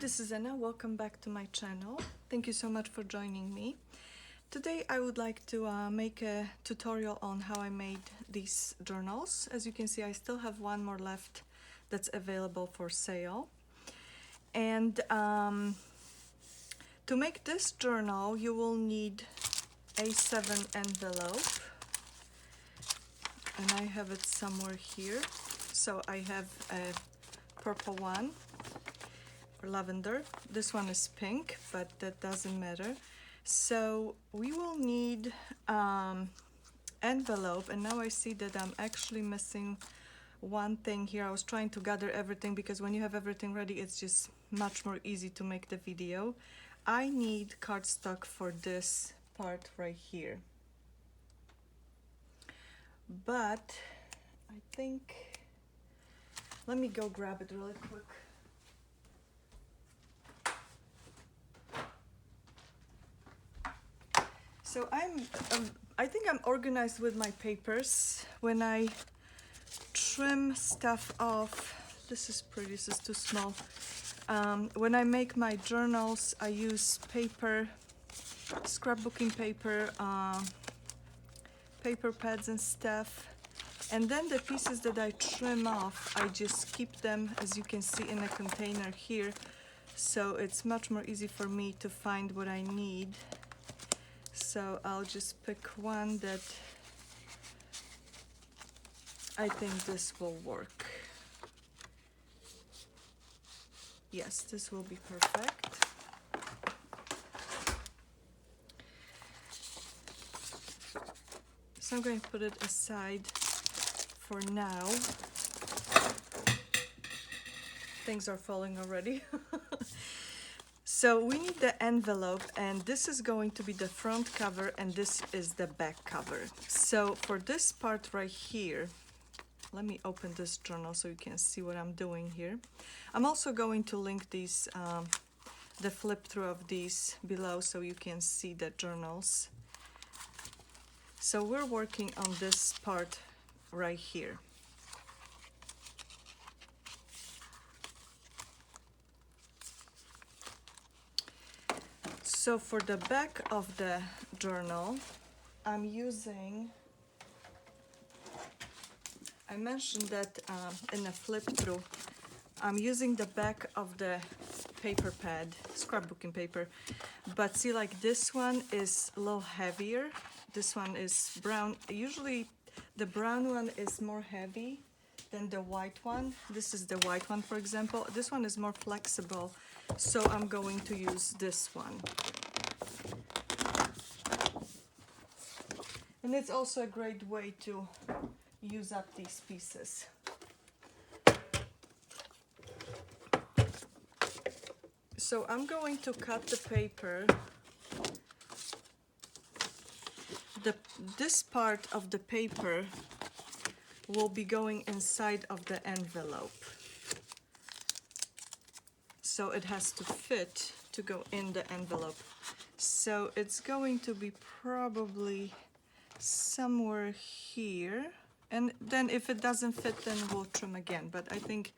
this is Anna. Welcome back to my channel. Thank you so much for joining me. Today I would like to make a tutorial on how I made these journals. As you can see, I still have one more left that's available for sale. And to make this journal, you will need A7 envelope. And I have it somewhere here. So I have a purple one, or lavender. This one is pink, but that doesn't matter. So we will need envelope, and now I see that I'm actually missing one thing here. I was trying to gather everything because when you have everything ready, it's just much more easy to make the video. I need cardstock for this part right here. But I think, let me go grab it really quick. So I think I'm organized with my papers. When I trim stuff off, this is pretty, this is too small. When I make my journals, I use paper, scrapbooking paper, paper pads and stuff. And then the pieces that I trim off, I just keep them, as you can see, in a container here. So it's much more easy for me to find what I need. So I'll just pick one that I think this will work. Yes, this will be perfect. So I'm going to put it aside for now. Things are falling already. So we need the envelope, and this is going to be the front cover and this is the back cover. So for this part right here, let me open this journal so you can see what I'm doing here. I'm also going to link these, the flip through of these below so you can see the journals. So we're working on this part right here. So for the back of the journal, I'm using, I mentioned that in a flip through, I'm using the back of the paper pad, scrapbooking paper, but see, like this one is a little heavier. This one is brown. Usually the brown one is more heavy than the white one. This is the white one, for example. This one is more flexible, so I'm going to use this one. And it's also a great way to use up these pieces. So I'm going to cut the paper. This part of the paper will be going inside of the envelope. So it has to fit to go in the envelope. So it's going to be probably somewhere here. And then if it doesn't fit, then we'll trim again. But I think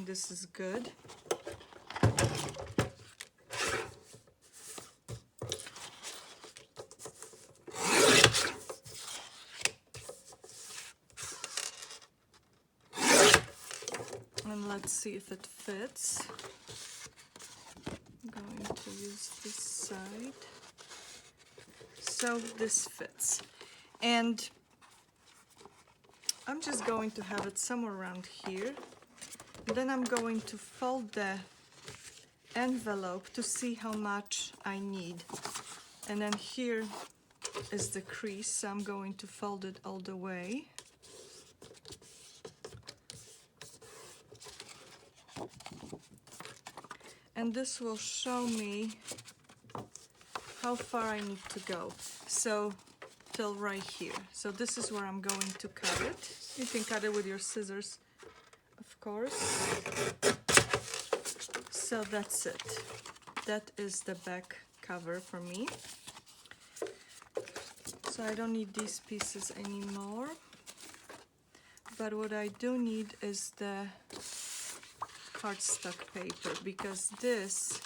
this is good. And let's see if it fits. I'm going to use this side. So this fits. And I'm just going to have it somewhere around here. Then I'm going to fold the envelope to see how much I need. And then here is the crease, so I'm going to fold it all the way. And this will show me how far I need to go. So till right here. So this is where I'm going to cut it. You can cut it with your scissors, of course. So that's it. That is the back cover for me. So I don't need these pieces anymore. But what I do need is the cardstock paper, because this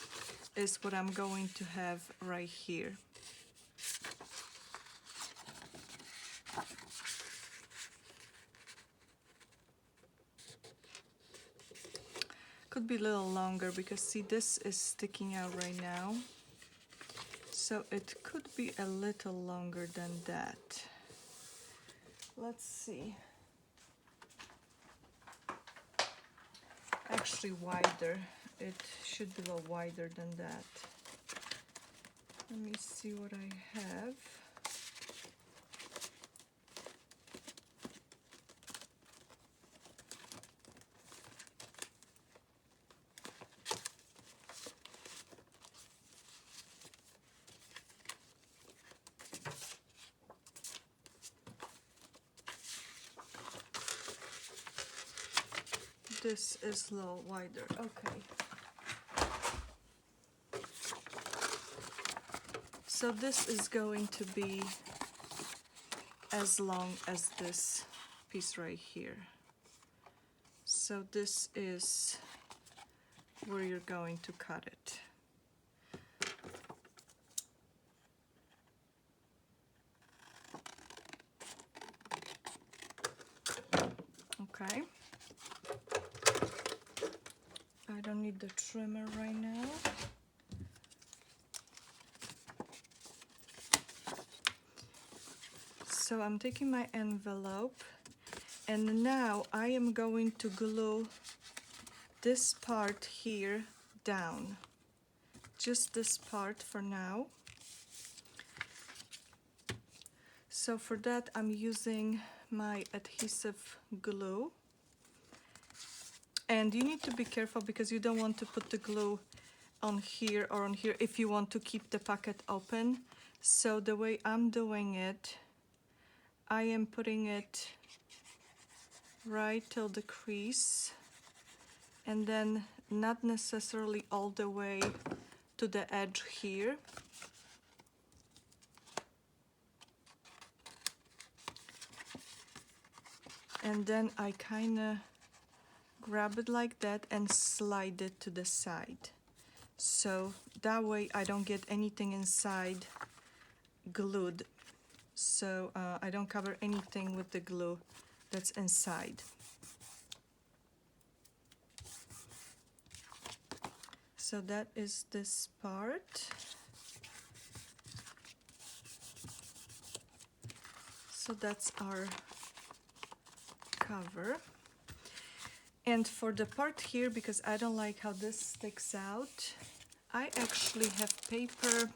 is what I'm going to have right here. Could be a little longer because see, this is sticking out right now. So it could be a little longer than that. Let's see. Actually wider. It should be a little wider than that. Let me see what I have. This is a little wider. Okay. So this is going to be as long as this piece right here. So this is where you're going to cut it. Okay. I don't need the trimmer right now. So I'm taking my envelope, and now I am going to glue this part here down. Just this part for now. So for that I'm using my adhesive glue. And you need to be careful because you don't want to put the glue on here or on here if you want to keep the pocket open. So the way I'm doing it, I am putting it right till the crease, and then not necessarily all the way to the edge here. And then I kind of grab it like that and slide it to the side. So that way I don't get anything inside glued. So I don't cover anything with the glue that's inside. So that is this part. So that's our cover. And for the part here, because I don't like how this sticks out, I actually have paper.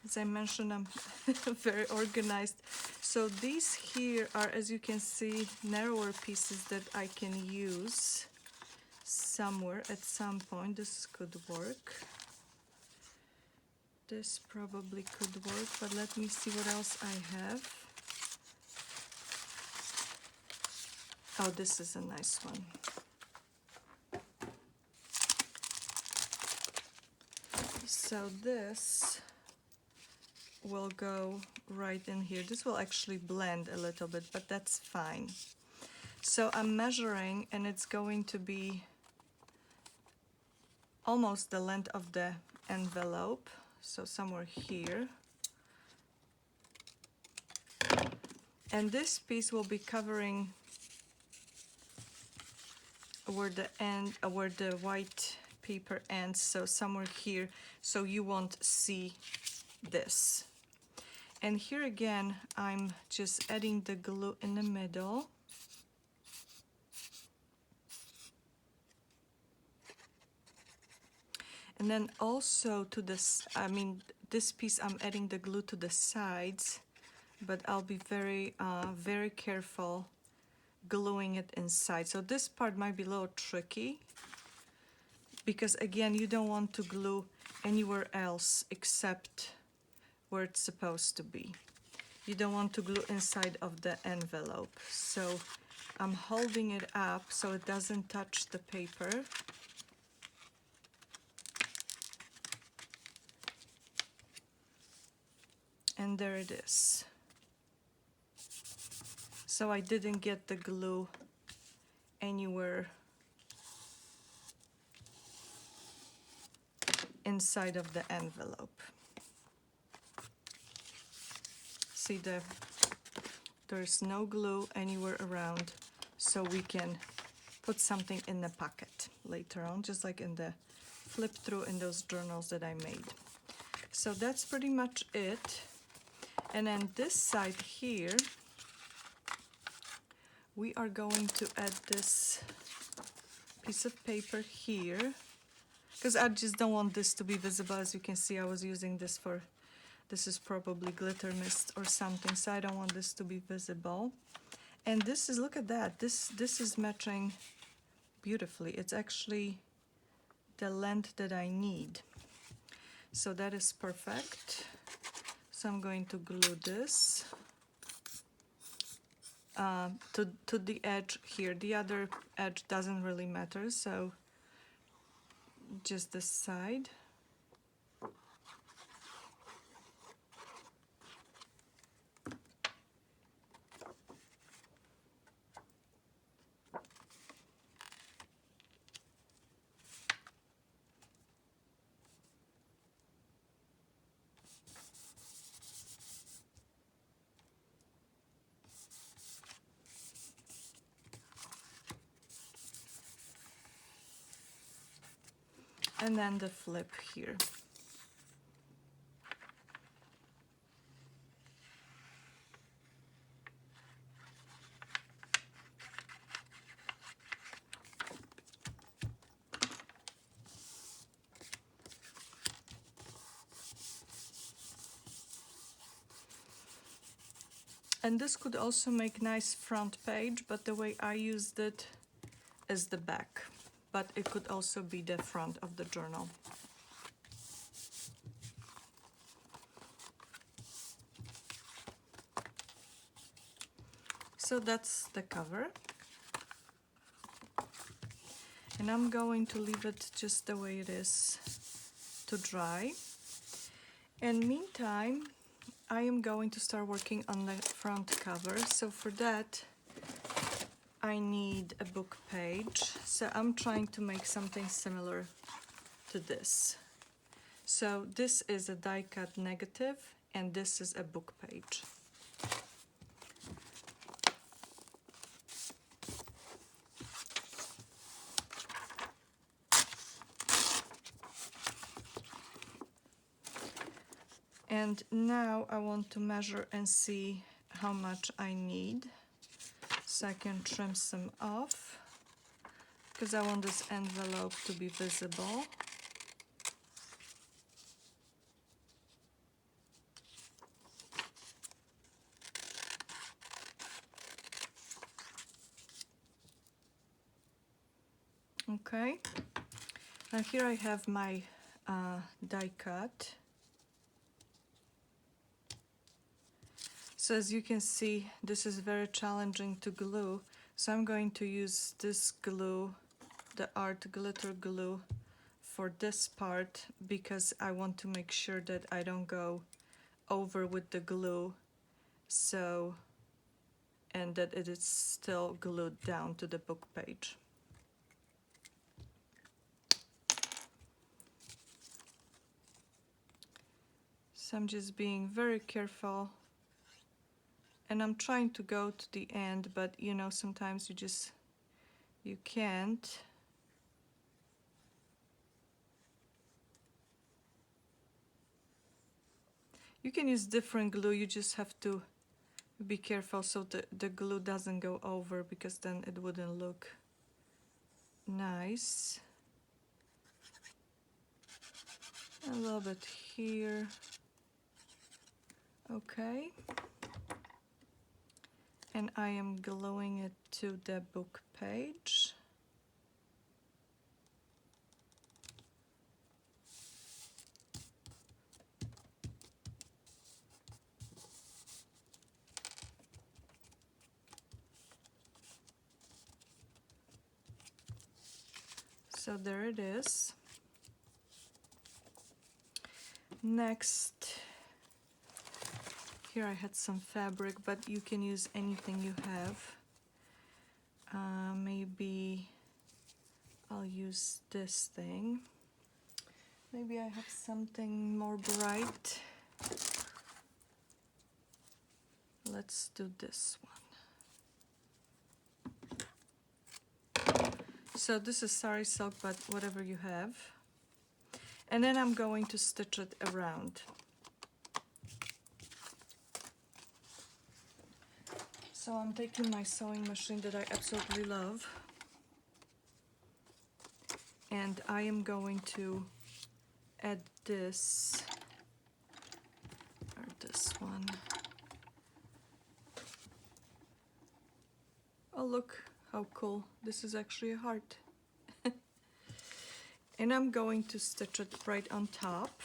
As I mentioned, I'm very organized. So these here are, as you can see, narrower pieces that I can use somewhere at some point. This could work. This probably could work, but let me see what else I have. Oh, this is a nice one. So this will go right in here. This will actually blend a little bit, but that's fine. So I'm measuring, and it's going to be almost the length of the envelope, so somewhere here. And this piece will be covering where the white paper ends, so somewhere here, so you won't see this. And here again, I'm just adding the glue in the middle. And then also to this, this piece I'm adding the glue to the sides, but I'll be very, very careful gluing it inside. So this part might be a little tricky because again, you don't want to glue anywhere else except where it's supposed to be. You don't want to glue inside of the envelope. So I'm holding it up so it doesn't touch the paper. And there it is. So I didn't get the glue anywhere inside of the envelope. See, there's no glue anywhere around, so we can put something in the pocket later on, just like in the flip through in those journals that I made. So that's pretty much it. And then this side here, we are going to add this piece of paper here, because I just don't want this to be visible. As you can see, I was using this for, this is probably glitter mist or something, so I don't want this to be visible. And this is, look at that, this is matching beautifully. It's actually the length that I need. So that is perfect. So I'm going to glue this to the edge here. The other edge doesn't really matter, so just this side. And then the flip here. And this could also make nice front page, but the way I used it is the back. But it could also be the front of the journal. So that's the cover. And I'm going to leave it just the way it is to dry. And meantime, I am going to start working on the front cover. So for that, I need a book page. So I'm trying to make something similar to this. So this is a die cut negative, and this is a book page. And now I want to measure and see how much I need, so I can trim some off, because I want this envelope to be visible. Okay, now here I have my die cut. So as you can see, this is very challenging to glue, so I'm going to use this glue, the art glitter glue, for this part, because I want to make sure that I don't go over with the glue, so, and that it is still glued down to the book page. So I'm just being very careful, and I'm trying to go to the end, but you know, sometimes you can't. You can use different glue, you just have to be careful so the glue doesn't go over, because then it wouldn't look nice. A little bit here. Okay. And I am gluing it to the book page. So there it is. Next, here I had some fabric, but you can use anything you have. Maybe I'll use this thing. Maybe I have something more bright. Let's do this one. So this is sari silk, but whatever you have. And then I'm going to stitch it around. So I'm taking my sewing machine that I absolutely love, and I am going to add this, or this one. Oh, look how cool. This is actually a heart. And I'm going to stitch it right on top.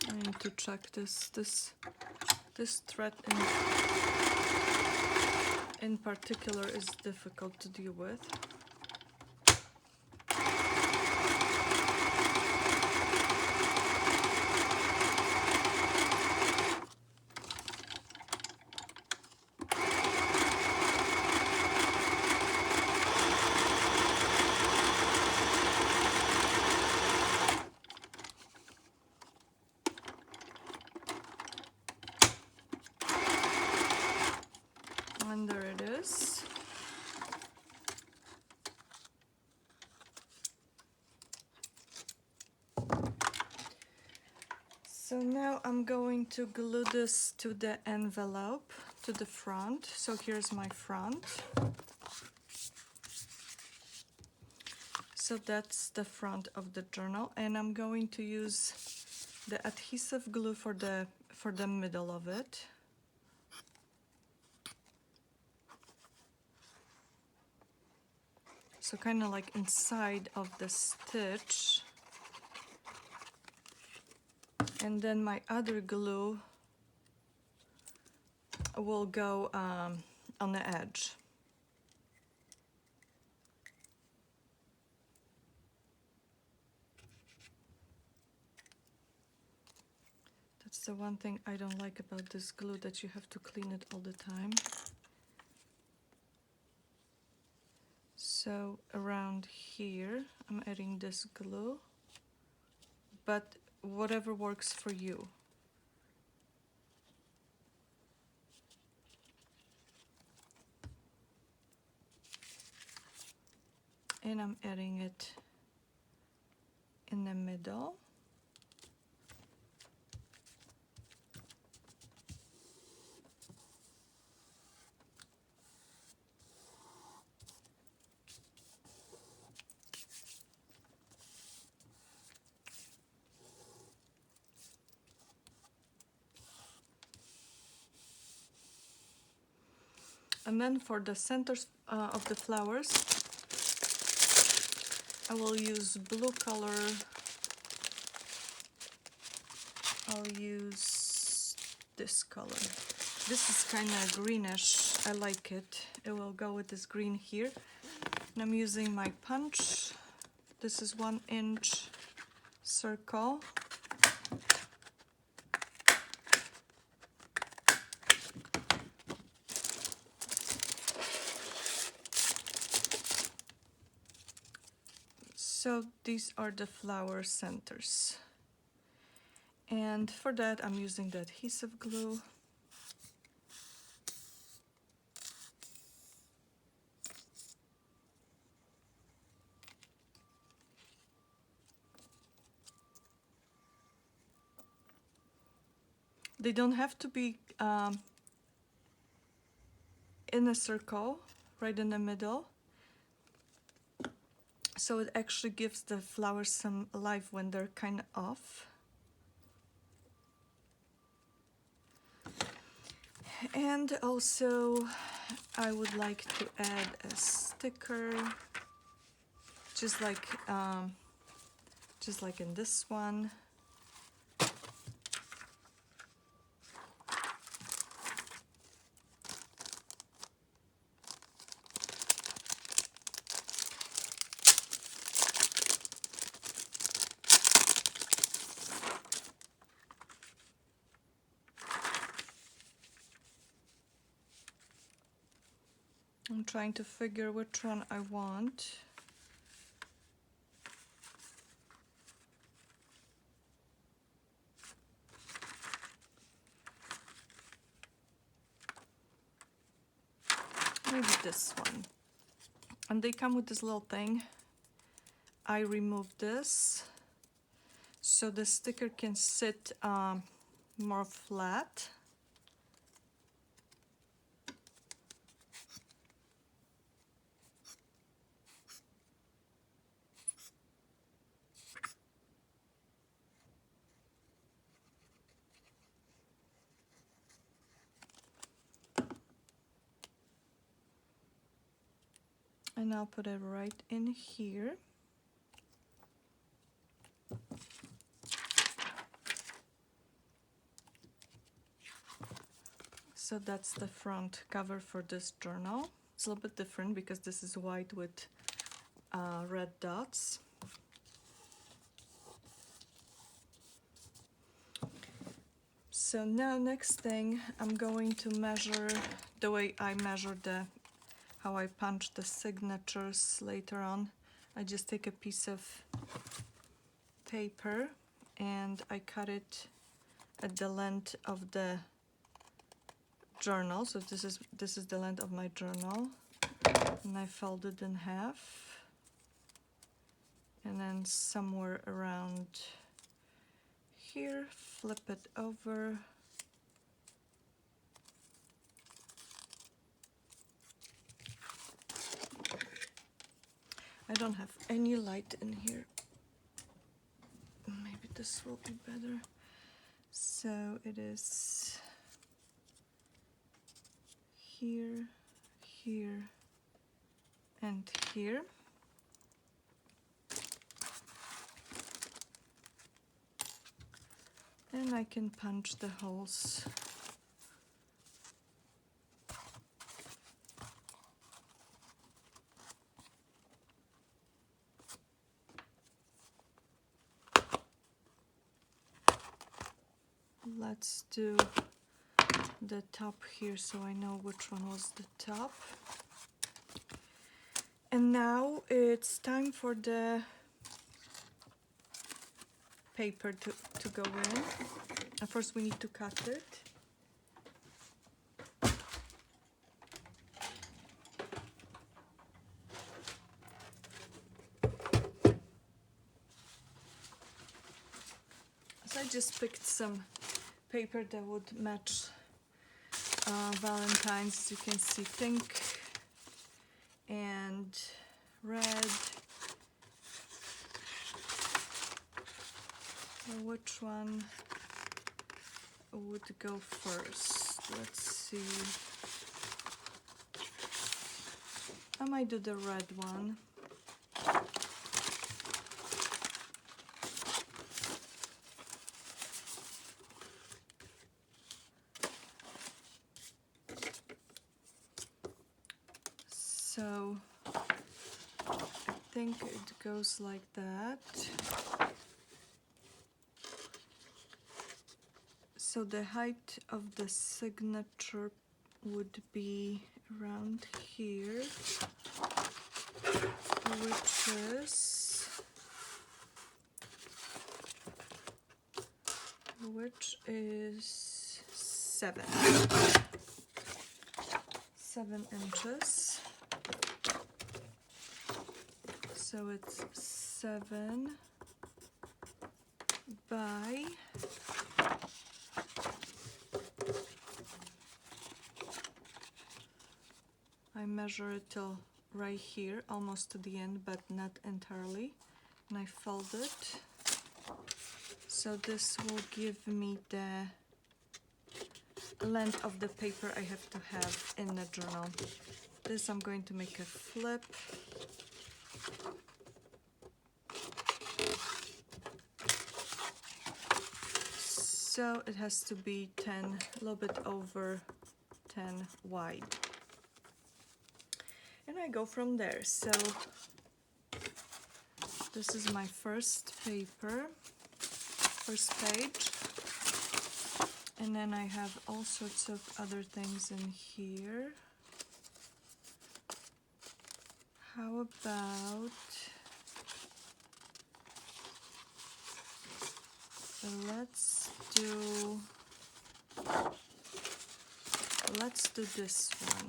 I need to check this thread in particular is difficult to deal with. And there it is. So now I'm going to glue this to the envelope, to the front. So here's my front. So that's the front of the journal, and I'm going to use the adhesive glue for the middle of it. So kind of like inside of the stitch. And then my other glue will go on the edge. That's the one thing I don't like about this glue, that you have to clean it all the time. So around here, I'm adding this glue, but whatever works for you. And I'm adding it in the middle. And then for the centers of the flowers, I will use blue color. I'll use this color. This is kind of greenish. I like it. It will go with this green here. And I'm using my punch. This is 1 inch circle. So these are the flower centers. And for that, I'm using the adhesive glue. They don't have to be in a circle, right in the middle. So it actually gives the flowers some life when they're kind of off. And also, I would like to add a sticker, just like in this one. I'm trying to figure which one I want. Maybe this one. And they come with this little thing. I removed this so the sticker can sit more flat. And I'll put it right in here. So that's the front cover for this journal. It's a little bit different because this is white with red dots. So now next thing, I'm going to measure the way I measure how I punch the signatures later on. I just take a piece of paper and I cut it at the length of the journal. So this is the length of my journal, and I fold it in half, and then somewhere around here, flip it over. I don't have any light in here. Maybe this will be better. So it is here, here, and here. And I can punch the holes. Let's do the top here so I know which one was the top. And now it's time for the paper to go in. And first we need to cut it. So I just picked some paper that would match Valentine's. You can see pink and red. So which one would go first? Let's see. I might do the red one. So I think it goes like that. So the height of the signature would be around here, which is 7 inches. So it's 7 by I measure it till right here, almost to the end, but not entirely. And I fold it. So this will give me the length of the paper I have to have in the journal. This I'm going to make a flip. So it has to be 10, a little bit over 10 wide. And I go from there. So this is my first paper, first page. And then I have all sorts of other things in here. How about let's do this one.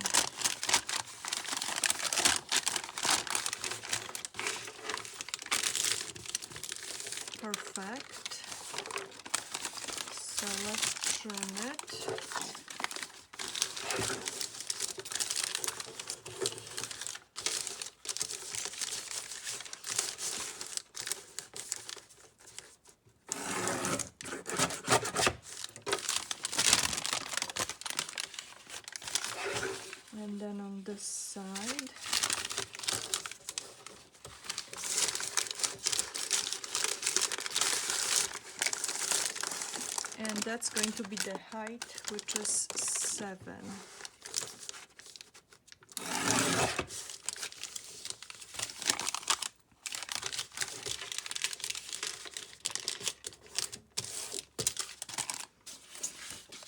Perfect. So let's trim it. And then on this side, and that's going to be the height, which is 7.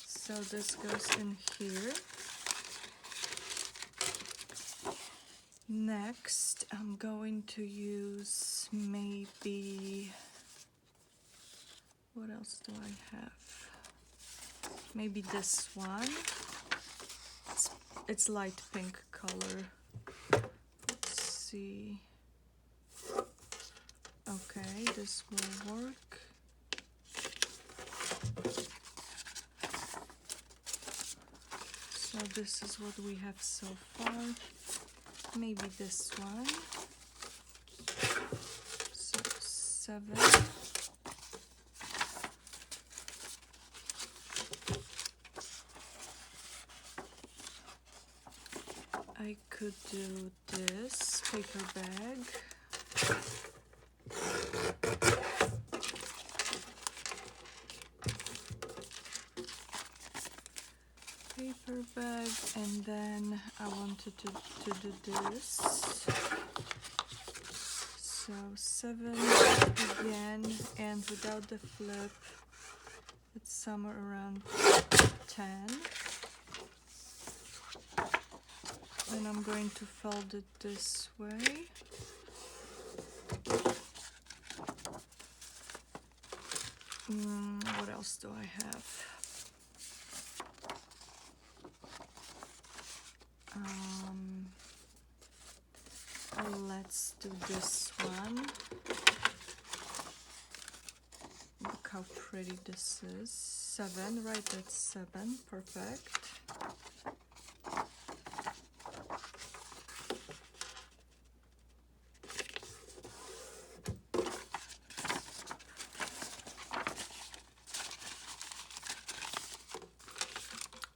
So this goes in here. Next, I'm going to use maybe, what else do I have? Maybe this one. It's light pink color. Let's see. Okay, this will work. So this is what we have so far. Maybe this one. So 7. I could do this paper bag. Paper bag, and then I wanted to do this. So 7 again, and without the flip, it's somewhere around 10. And I'm going to fold it this way. What else do I have? Let's do this one. Look how pretty this is. 7, right? That's 7. Perfect.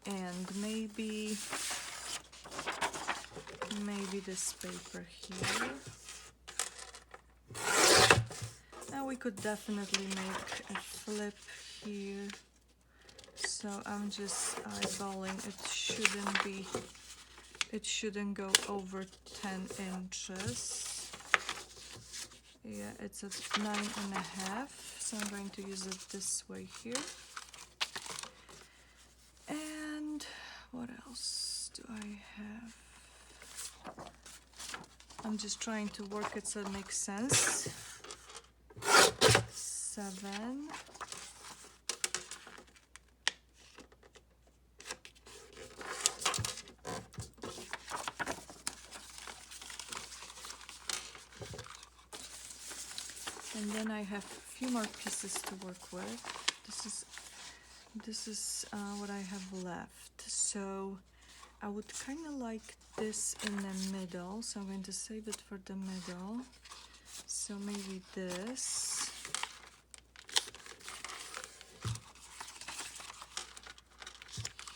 And maybe this paper here. Now we could definitely make a flip here. So I'm just eyeballing. It shouldn't go over 10 inches. Yeah, it's at 9.5. So I'm going to use it this way here. And what else do I have? I'm just trying to work it so it makes sense. 7. And then I have a few more pieces to work with. This is what I have left. So I would kind of like this in the middle, so I'm going to save it for the middle. So maybe this.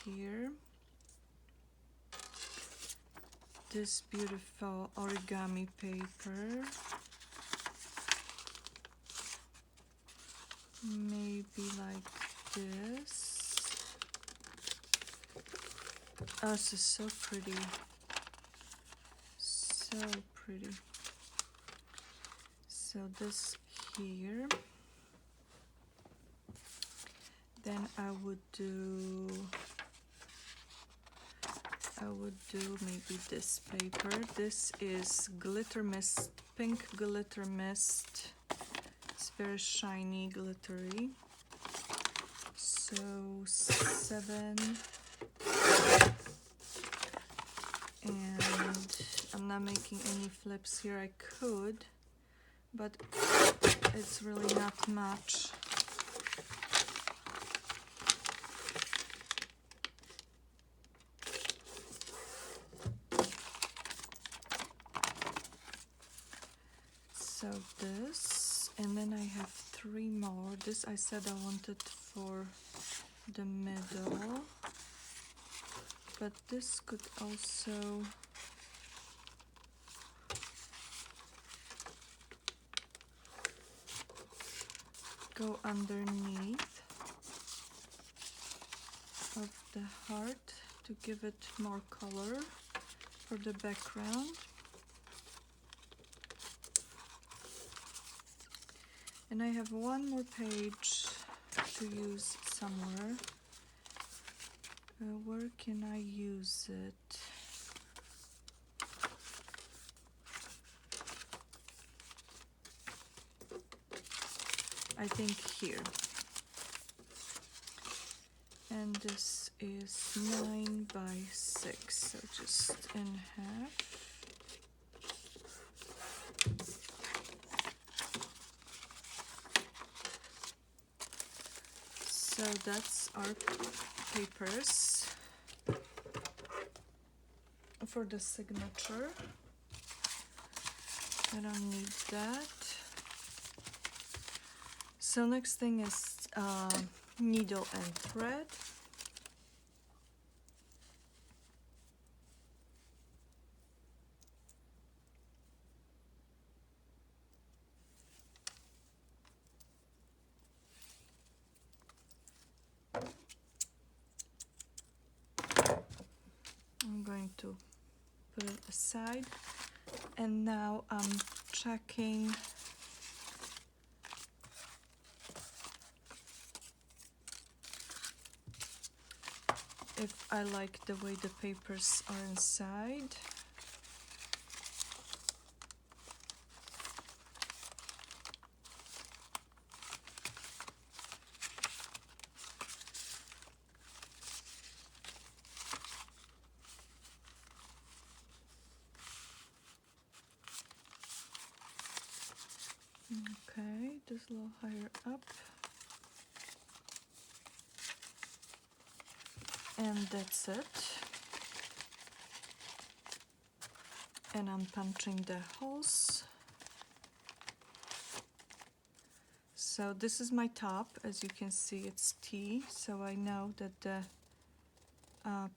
Here. This beautiful origami paper. Maybe like this. Oh, this is so pretty. So pretty. So this here. Then I would do I would do maybe this paper. This is Glitter Mist, Pink Glitter Mist. It's very shiny, glittery. So 7. And I'm not making any flips here. I could, but it's really not much. So this, and then I have 3 more. This I said I wanted for the middle, but this could also go underneath of the heart to give it more color for the background. And I have one more page to use somewhere. Where can I use it? I think here. And this is 9 by 6, so just in half. So that's our papers for the signature. I don't need that. So next thing is needle and thread. I'm going to put it aside, and now I'm checking if I like the way the papers are inside. Okay, just a little higher up. And that's it. And I'm punching the holes. So this is my top. As you can see, it's T, so I know that the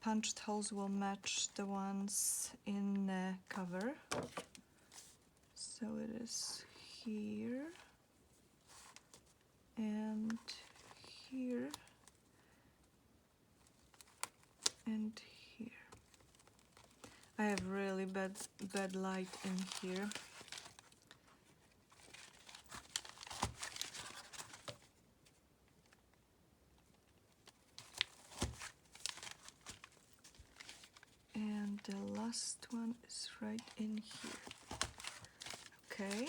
punched holes will match the ones in the cover. So it is here and here and here. I have really bad light in here. And the last one is right in here. Okay.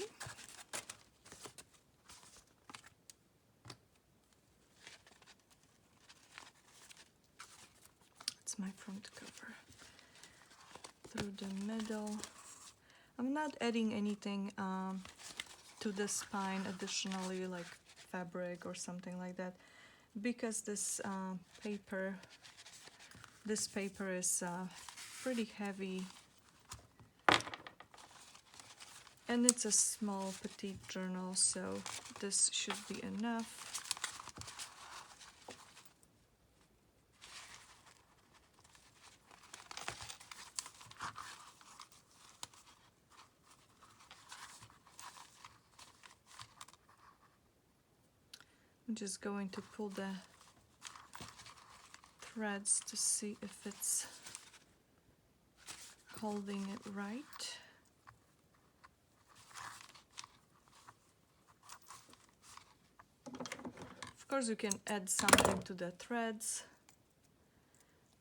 It's my front cover. Through the middle. I'm not adding anything to the spine additionally, like fabric or something like that, because this paper is pretty heavy, and it's a small petite journal, so this should be enough. I'm just going to pull the threads to see if it's holding it right. Of course, you can add something to the threads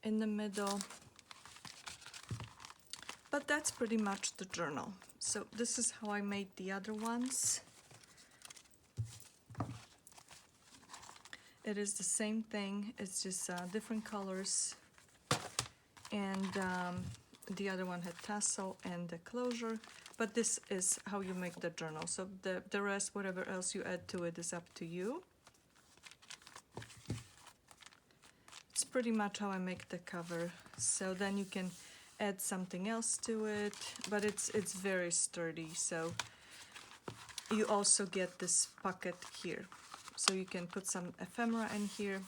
in the middle. But that's pretty much the journal. So this is how I made the other ones. It is the same thing, it's just different colors. And the other one had tassel and the closure. But this is how you make the journal. So the rest, whatever else you add to it, is up to you. It's pretty much how I make the cover. So then you can add something else to it, but it's very sturdy. So you also get this pocket here. So you can put some ephemera in here.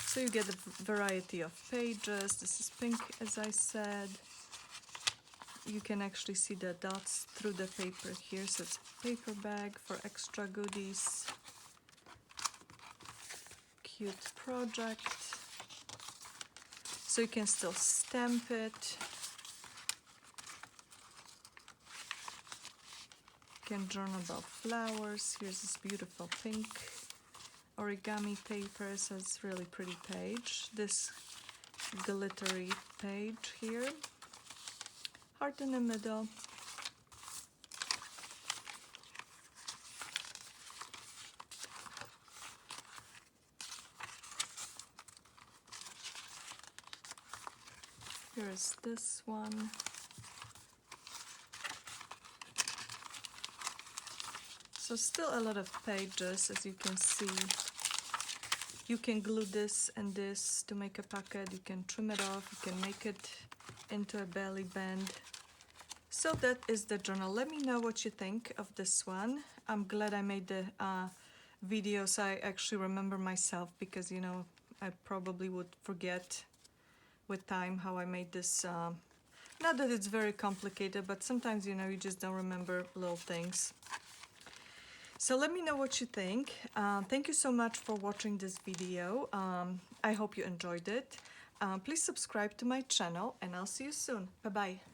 So you get a variety of pages. This is pink, as I said. You can actually see the dots through the paper here, so it's a paper bag for extra goodies. Cute project. So you can still stamp it. You can journal about flowers. Here's this beautiful pink origami paper, so it's really pretty page. This glittery page here. Heart in the middle. Here's this one. So still a lot of pages, as you can see. You can glue this and this to make a pocket. You can trim it off. You can make it into a belly band. So that is the journal. Let me know what you think of this one. I'm glad I made the videos. I actually remember myself because, you know, I probably would forget with time how I made this. Not that it's very complicated, but sometimes, you know, you just don't remember little things. So let me know what you think. Thank you so much for watching this video. I hope you enjoyed it. Please subscribe to my channel and I'll see you soon. Bye-bye.